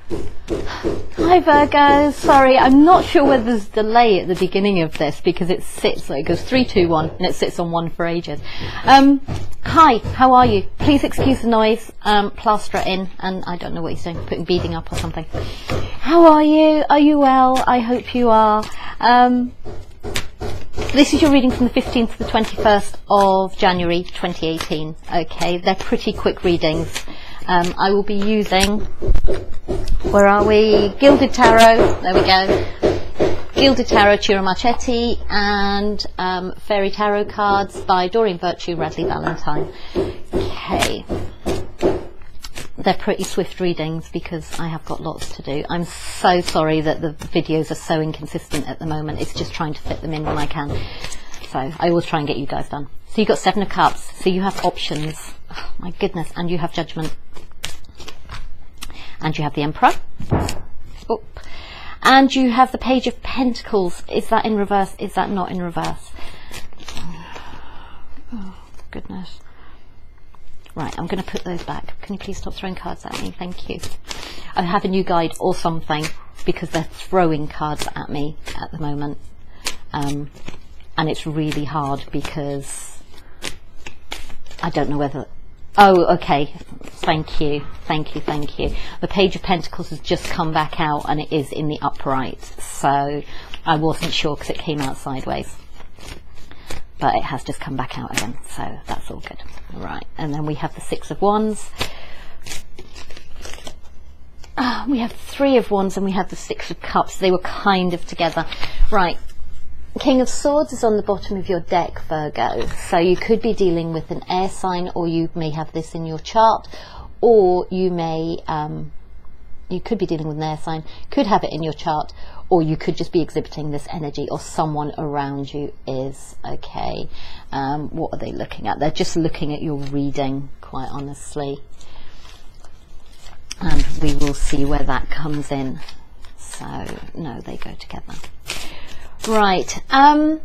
Hi Virgo, sorry, I'm not sure whether there's a delay at the beginning of this because it sits, so it goes 3, 2, 1 and it sits on 1 for ages. Hi, how are you? Please excuse the noise, plaster it in, and I don't know what he's doing, putting beading up or something. How are you? Are you well? I hope you are. This is your reading from the 15th to the 21st of January 2018. Okay, they're pretty quick readings. I will be using, where are we? Gilded Tarot, there we go. Gilded Tarot, Ciro Marchetti, and Fairy Tarot cards by Doreen Virtue, Radley Valentine. Okay. They're pretty swift readings because I have got lots to do. I'm so sorry that the videos are so inconsistent at the moment. It's just trying to fit them in when I can. So I always try and get you guys done. So you've got 7 of Cups. So you have options. Oh, my goodness. And you have Judgment. And you have the Emperor. Oh. And you have the Page of Pentacles. Is that in reverse? Is that not in reverse? Oh, goodness. Right, I'm going to put those back. Can you please stop throwing cards at me? Thank you. I have a new guide or something because they're throwing cards at me at the moment. And it's really hard because I don't know whether... Oh, okay. Thank you. Thank you. Thank you. The Page of Pentacles has just come back out and it is in the upright. So I wasn't sure because it came out sideways. But it has just come back out again, so that's all good. Right, and then we have the 6 of Wands. We have 3 of Wands and we have the 6 of Cups. They were kind of together. Right, King of Swords is on the bottom of your deck, Virgo. So you could be dealing with an air sign, or you may have this in your chart, or you may... you could be dealing with an air sign, could have it in your chart, or you could just be exhibiting this energy, or someone around you is. Okay. What are they looking at? They're just looking at your reading, quite honestly. And we will see where that comes in. So, no, they go together. Right. I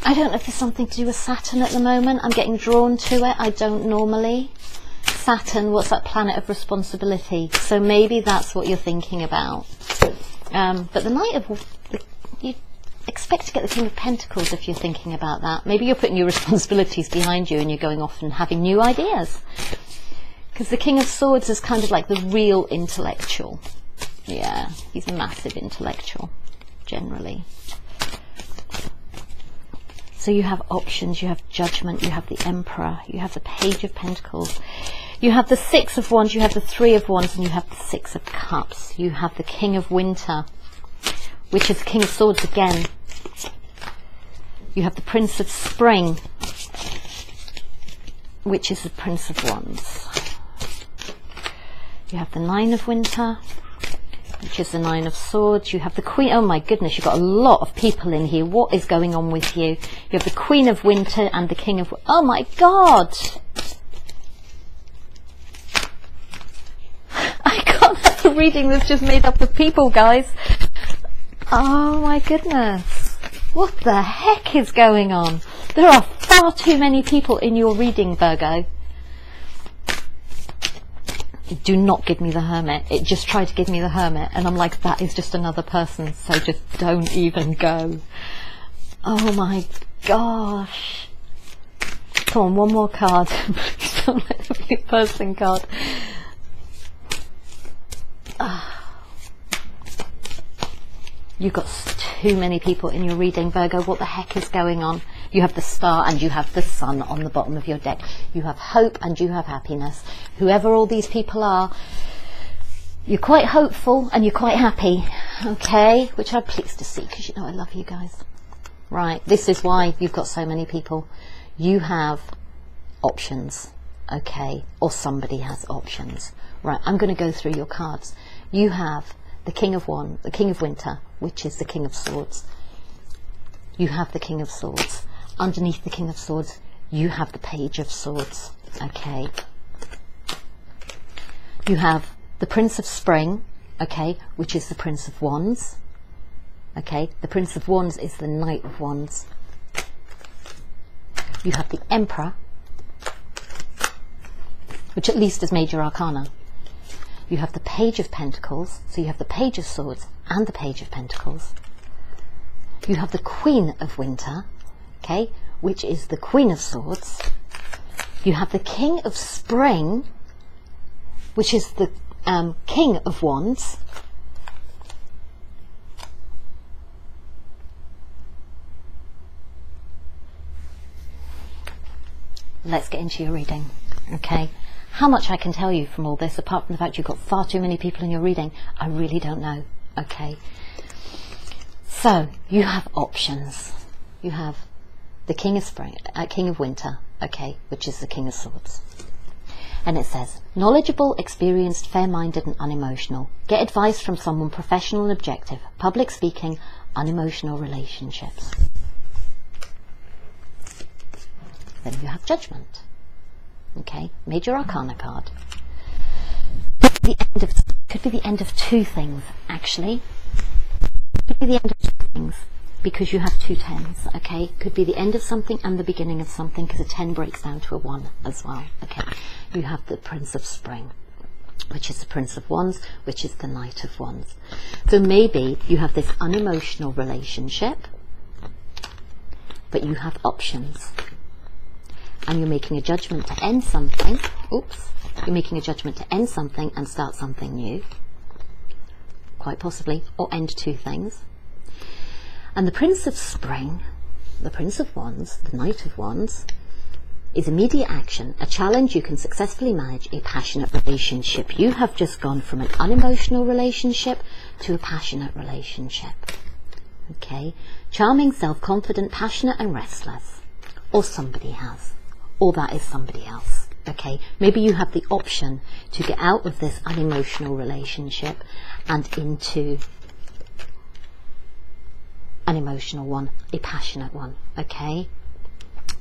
don't know if there's something to do with Saturn at the moment. I'm getting drawn to it. I don't normally. Saturn, what's that planet of responsibility? So maybe that's what you're thinking about. But the Knight of... you expect to get the King of Pentacles if you're thinking about that. Maybe you're putting your responsibilities behind you and you're going off and having new ideas. Because the King of Swords is kind of like the real intellectual. Yeah, he's a massive intellectual, generally. So you have options, you have Judgment, you have the Emperor, you have the Page of Pentacles. You have the 6 of Wands, you have the 3 of Wands, and you have the 6 of Cups. You have the King of Winter, which is the King of Swords again. You have the Prince of Spring, which is the Prince of Wands. You have the 9 of Winter, which is the 9 of Swords. You have the Queen... Oh my goodness, you've got a lot of people in here. What is going on with you? You have the Queen of Winter and the King of... Oh my God! I can't have a reading that's just made up of people, guys. Oh my goodness. What the heck is going on? There are far too many people in your reading, Virgo. Do not give me the Hermit. It just tried to give me the Hermit and I'm like, that is just another person, so just don't even go. Oh my gosh. Come on, one more card. Please don't let it be a person card. You've got too many people in your reading, Virgo. What the heck is going on? You have the Star and you have the Sun on the bottom of your deck. You have hope and you have happiness. Whoever all these people are, you're quite hopeful and you're quite happy. Okay? Which I'm pleased to see because you know I love you guys. Right. This is why you've got so many people. You have options. Okay? Or somebody has options. Right. I'm going to go through your cards. You have the King of the King of Winter, which is the King of Swords. You have the King of Swords. Underneath the King of Swords, you have the Page of Swords. Okay. You have the Prince of Spring, okay, which is the Prince of Wands. Okay, the Prince of Wands is the Knight of Wands. You have the Emperor, which at least is major arcana. You have the Page of Pentacles, so you have the Page of Swords and the Page of Pentacles. You have the Queen of Winter, okay, which is the Queen of Swords. You have the King of Spring, which is the King of Wands. Let's get into your reading, okay? How much I can tell you from all this, apart from the fact you've got far too many people in your reading, I really don't know, okay? So, you have options. You have the King of Spring, King of Winter, okay, which is the King of Swords. And it says, knowledgeable, experienced, fair-minded and unemotional. Get advice from someone professional and objective. Public speaking, unemotional relationships. Then you have Judgment. Okay, Major Arcana card. Could be the end of two things, actually. Could be the end of two things, because you have two tens, okay? Could be the end of something and the beginning of something, because a 10 breaks down to a 1 as well, okay? You have the Prince of Spring, which is the Prince of Wands, which is the Knight of Wands. So maybe you have this unemotional relationship, but you have options. And you're making a judgment to end something. Oops. You're making a judgment to end something and start something new. Quite possibly. Or end two things. And the Prince of Spring, the Prince of Wands, the Knight of Wands, is immediate action, a challenge you can successfully manage, a passionate relationship. You have just gone from an unemotional relationship to a passionate relationship. Okay? Charming, self-confident, passionate and restless. Or somebody has. Or that is somebody else, okay? Maybe you have the option to get out of this unemotional relationship and into an emotional one, a passionate one, okay?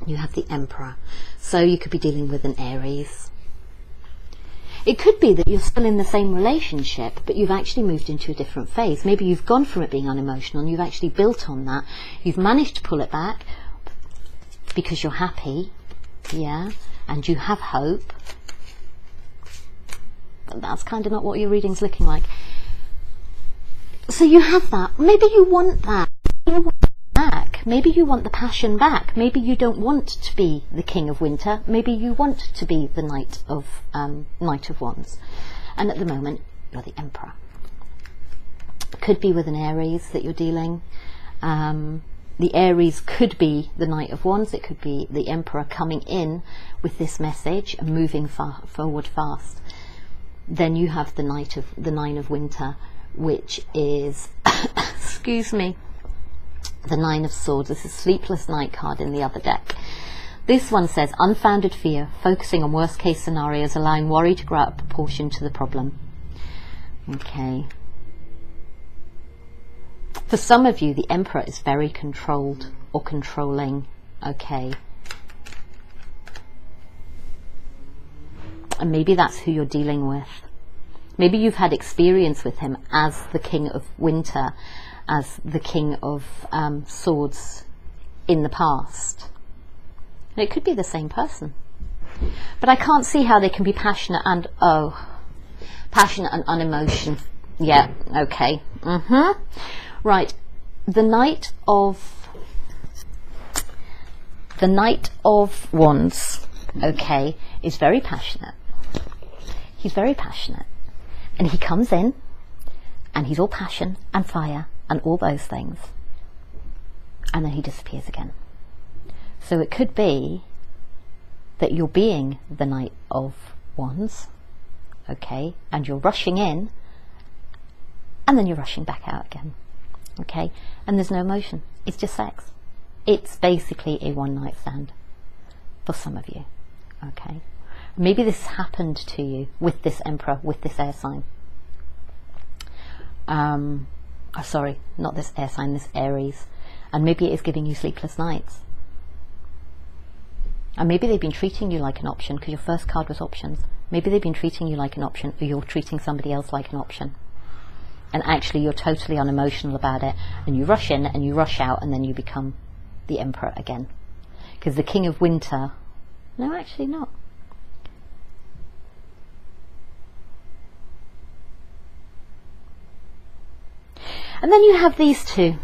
You have the Emperor. So you could be dealing with an Aries. It could be that you're still in the same relationship, but you've actually moved into a different phase. Maybe you've gone from it being unemotional and you've actually built on that. You've managed to pull it back because you're happy. Yeah, and you have hope. But that's kind of not what your reading's looking like. So you have that. Maybe you want that. Maybe you want it back. Maybe you want the passion back. Maybe you don't want to be the King of Winter. Maybe you want to be the Knight of Wands. And at the moment, you're the Emperor. Could be with an Aries that you're dealing. The Aries could be the Knight of Wands. It could be the Emperor coming in with this message and moving forward fast. Then you have the Nine of Winter, which is, excuse me, the Nine of Swords. This is Sleepless Night card in the other deck. This one says, unfounded fear, focusing on worst case scenarios, allowing worry to grow out of proportion to the problem. Okay. For some of you, the Emperor is very controlled or controlling, okay? And maybe that's who you're dealing with. Maybe you've had experience with him as the King of Winter, as the King of Swords in the past. And it could be the same person. But I can't see how they can be passionate and, passionate and unemotional. Yeah, okay. Right, the Knight of Wands, okay, is very passionate. He's very passionate. And he comes in, and he's all passion and fire and all those things. And then he disappears again. So it could be that you're being the Knight of Wands, okay, and you're rushing in, and then you're rushing back out again. Okay, and there's no emotion. It's just sex. It's basically a one-night stand for some of you. Okay, maybe this happened to you with this Emperor, with this air sign. Sorry, not this air sign, this Aries. And maybe it is giving you sleepless nights. And maybe they've been treating you like an option, because your first card was options. Maybe they've been treating you like an option, or you're treating somebody else like an option. And actually you're totally unemotional about it, and you rush in and you rush out, and then you become the Emperor again. Because the King of Winter, no, actually not. And then you have these two.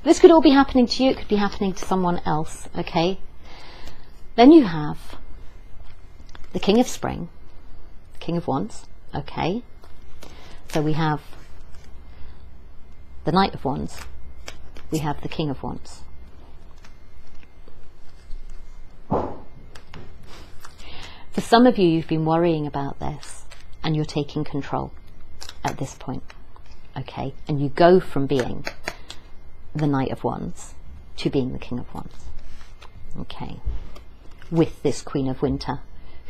This could all be happening to you, it could be happening to someone else, okay? Then you have the King of Spring, the King of Wands, okay? So we have the Knight of Wands, we have the King of Wands. For some of you, you've been worrying about this and you're taking control at this point, okay? And you go from being the Knight of Wands to being the King of Wands, okay? With this Queen of Winter,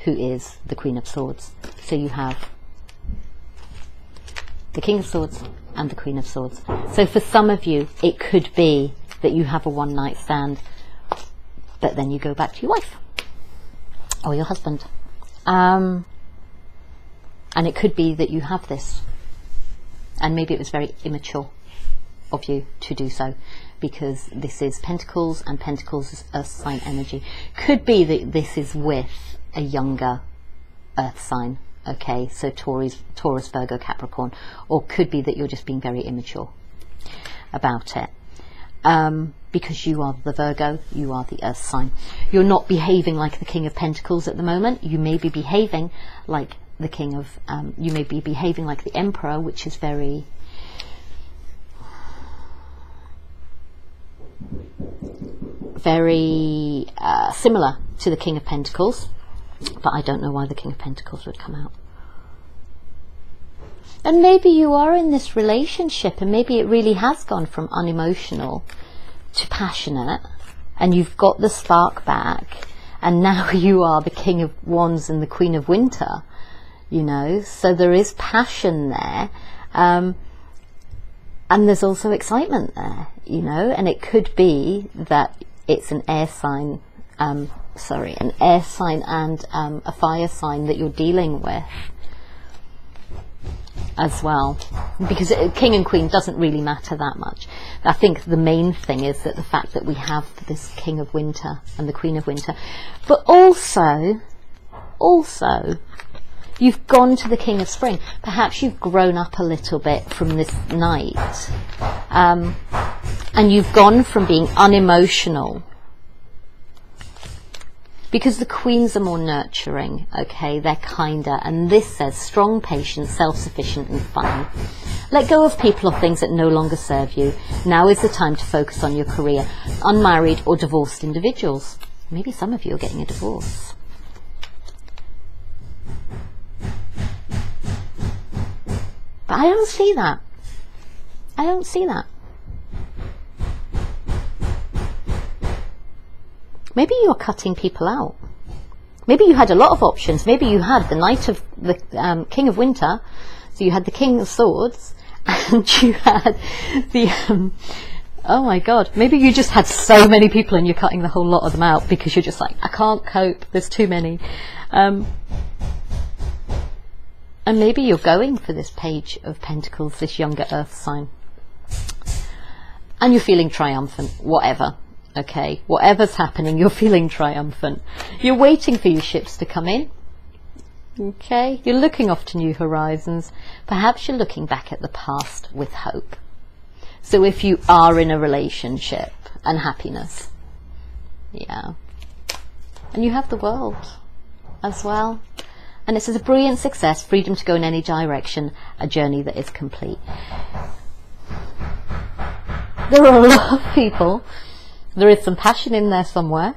who is the Queen of Swords. So you have the King of Swords and the Queen of Swords. So for some of you, it could be that you have a one-night stand, but then you go back to your wife or your husband. And it could be that you have this, and maybe it was very immature of you to do so, because this is Pentacles, and Pentacles is Earth sign energy. Could be that this is with a younger Earth sign, okay, so Taurus, Virgo, Capricorn, or could be that you're just being very immature about it. Because you are the Virgo, you are the Earth sign. You're not behaving like the King of Pentacles at the moment. You may be behaving like the King of, you may be behaving like the Emperor, which is very similar to the King of Pentacles, but I don't know why the King of Pentacles would come out. And maybe you are in this relationship and maybe it really has gone from unemotional to passionate, and you've got the spark back, and now you are the King of Wands and the Queen of Winter, you know, so there is passion there, and there's also excitement there, you know, and it could be that it's an air sign, an air sign and a fire sign that you're dealing with as well, because King and Queen doesn't really matter that much. I think the main thing is that the fact that we have this King of Winter and the Queen of Winter, but also you've gone to the King of Spring. Perhaps you've grown up a little bit from this night, and you've gone from being unemotional, because the Queens are more nurturing, okay, they're kinder, and this says strong, patient, self-sufficient and funny. Let go of people or things that no longer serve you. Now is the time to focus on your career. Unmarried or divorced individuals. Maybe some of you are getting a divorce. But I don't see that. I don't see that. Maybe you're cutting people out. Maybe you had a lot of options. Maybe you had the Knight of the King of Winter, so you had the King of Swords, and you had the oh my God, maybe you just had so many people and you're cutting the whole lot of them out because you're just like, I can't cope, there's too many. And maybe you're going for this Page of Pentacles, this younger Earth sign, and you're feeling triumphant, whatever. Okay, whatever's happening, you're feeling triumphant. You're waiting for your ships to come in. Okay, you're looking off to new horizons. Perhaps you're looking back at the past with hope. So if you are in a relationship and happiness, yeah. And you have the World as well. And it says a brilliant success, freedom to go in any direction, a journey that is complete. There are a lot of people. There is some passion in there somewhere.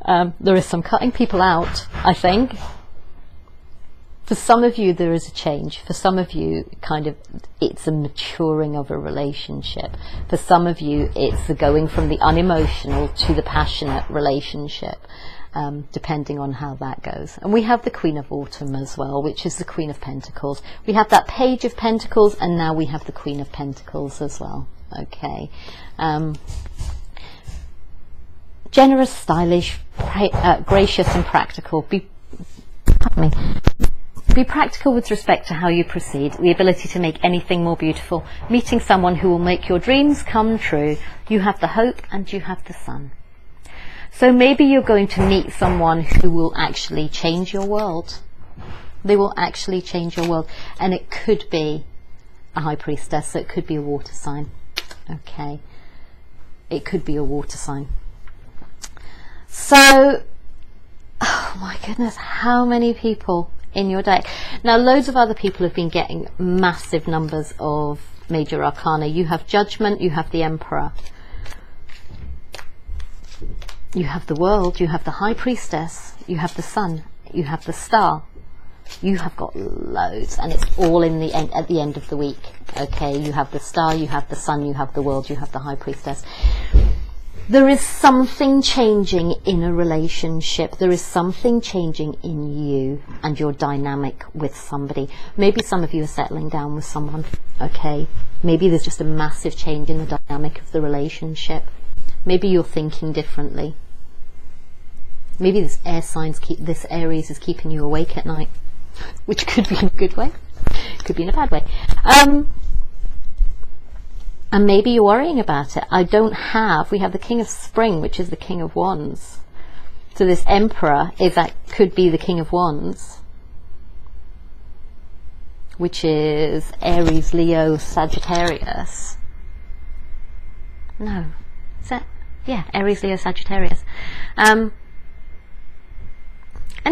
There is some cutting people out, I think. For some of you, there is a change. For some of you, it's a maturing of a relationship. For some of you, it's the going from the unemotional to the passionate relationship, depending on how that goes. And we have the Queen of Autumn as well, which is the Queen of Pentacles. We have that Page of Pentacles, and now we have the Queen of Pentacles as well. Okay. Generous, stylish, gracious and practical. Be practical with respect to how you proceed, the ability to make anything more beautiful, meeting someone who will make your dreams come true. You have the hope and you have the sun. So maybe you're going to meet someone who will actually change your world. They will actually change your world, and it could be a high priestess, so it could be a water sign. Okay, it could be a water sign. So, oh my goodness, how many people in your deck? Now, loads of other people have been getting massive numbers of major arcana. You have Judgment, you have the Emperor, you have the World, you have the High Priestess, you have the Sun, you have the Star. You have got loads, and it's all in the end, at the end of the week. Okay, you have the Star, you have the Sun, you have the World, you have the High Priestess. There is something changing in a relationship. There is something changing in you and your dynamic with somebody. Maybe some of you are settling down with someone. Okay, maybe there's just a massive change in the dynamic of the relationship. Maybe you're thinking differently. Maybe this air signs this Aries is keeping you awake at night, which could be in a good way, could be in a bad way. And maybe you're worrying about it. We have the King of Spring, which is the King of Wands. So this Emperor could be the King of Wands, which is Aries, Leo, Sagittarius. No, is that? Yeah, Aries, Leo, Sagittarius. And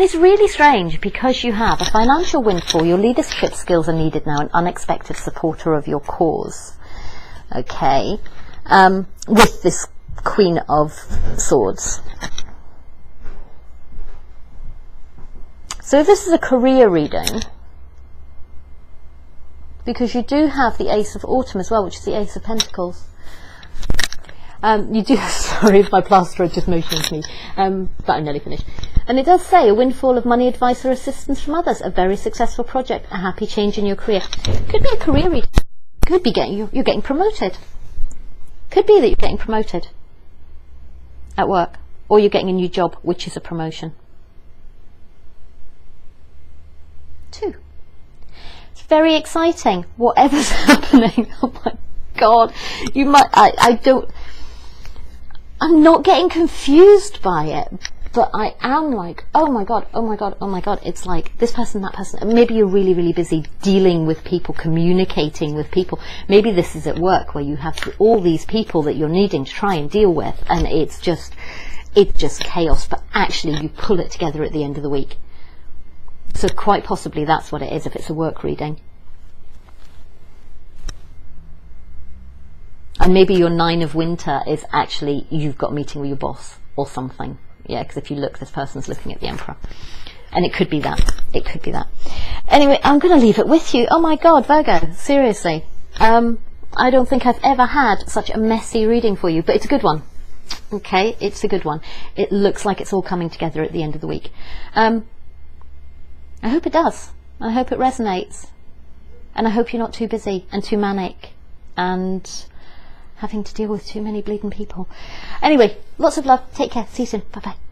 it's really strange because you have a financial windfall. Your leadership skills are needed now, an unexpected supporter of your cause. Okay, with this Queen of Swords. So if this is a career reading, because you do have the Ace of Autumn as well, which is the Ace of Pentacles. You do, sorry, my plasterer just motioned me, but I'm nearly finished. And it does say a windfall of money, advice or assistance from others, a very successful project, a happy change in your career. Could be a career reading. Could be you're getting promoted. Could be that you're getting promoted at work, or you're getting a new job, which is a promotion. 2. It's very exciting. Whatever's happening. Oh my God. You might. I'm not getting confused by it, but I am like, oh my God, oh my God, oh my God. It's like this person, that person. Maybe you're really, really busy dealing with people, communicating with people. Maybe this is at work where you have all these people that you're needing to try and deal with, and it's just chaos, but actually you pull it together at the end of the week. So quite possibly that's what it is if it's a work reading. And maybe your 9 of Winter is actually you've got a meeting with your boss or something. Yeah, because if you look, this person's looking at the Emperor. And it could be that. It could be that. Anyway, I'm going to leave it with you. Oh my God, Virgo, seriously. I don't think I've ever had such a messy reading for you, but it's a good one. Okay, it's a good one. It looks like it's all coming together at the end of the week. I hope it does. I hope it resonates. And I hope you're not too busy and too manic and having to deal with too many bleeding people. Anyway, lots of love. Take care. See you soon. Bye bye.